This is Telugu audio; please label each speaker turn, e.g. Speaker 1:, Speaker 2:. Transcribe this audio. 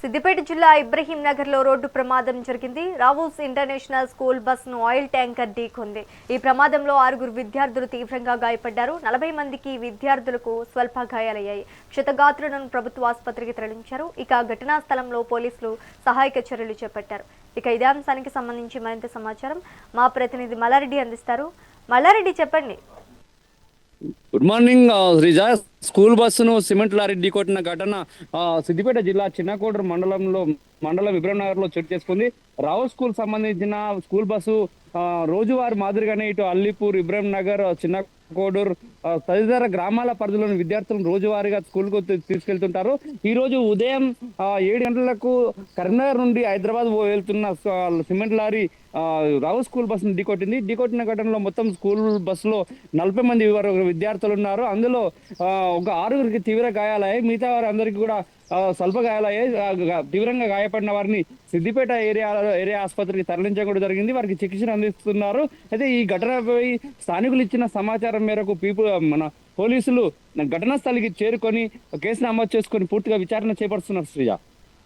Speaker 1: సిద్దిపేట జిల్లా ఇబ్రహీం నగర్ లో రోడ్డు ప్రమాదం జరిగింది. రావూస్ ఇంటర్నేషనల్ స్కూల్ బస్సును ఆయిల్ ట్యాంకర్ ఢీకొంది. ఈ ప్రమాదంలో 6 విద్యార్థులు తీవ్రంగా గాయపడ్డారు. 40 మందికి విద్యార్థులకు స్వల్ప గాయాలయ్యాయి. క్షతగాత్రులను ప్రభుత్వ ఆసుపత్రికి తరలించారు. ఇక ఘటనా స్థలంలో పోలీసులు సహాయక చర్యలు చేపట్టారు. ఇక ఇదే అంశానికి సంబంధించి మరింత సమాచారం మా ప్రతినిధి మల్లారెడ్డి అందిస్తారు. మల్లారెడ్డి చెప్పండి.
Speaker 2: Good morning Sreeja. స్కూల్ బస్సును సిమెంట్ లారీ ఢీకొట్టిన ఘటన సిద్దిపేట జిల్లా చిన్నకోడూరు మండలం ఇబ్రహీం నగర్ లో చోటు చేసుకుంది. రావు స్కూల్ సంబంధించిన స్కూల్ బస్సు రోజువారి మాదిరిగానే ఇటు అల్లిపూర్, ఇబ్రహీం నగర్, చిన్న కోడూరు తదితర గ్రామాల పరిధిలోని విద్యార్థులను రోజువారీగా స్కూల్ కు తీసుకెళ్తుంటారు. ఈ రోజు ఉదయం 7 గంటలకు కరీంనగర్ నుండి హైదరాబాద్ వెళ్తున్న సిమెంట్ లారీ రావు స్కూల్ బస్సును ఢీకొట్టింది. ఢీకొట్టిన ఘటనలో మొత్తం స్కూల్ బస్సులో 40 మంది విద్యార్థులు ఉన్నారు. అందులో ఒక 6గురికి తీవ్ర గాయాలయ్యాయి. మిగతా వారి అందరికీ కూడా స్వల్ప గాయాలయ్యాయి. తీవ్రంగా గాయపడిన వారిని సిద్దిపేట ఏరియా ఆసుపత్రికి తరలించడం కూడా జరిగింది. వారికి చికిత్సను అందిస్తున్నారు. అయితే ఈ ఘటనపై స్థానికులు ఇచ్చిన సమాచారం మేరకు మన పోలీసులు ఘటనా స్థలికి చేరుకొని కేసు నమోదు చేసుకొని పూర్తిగా విచారణ చేపడుతున్నారు. శ్రీజ.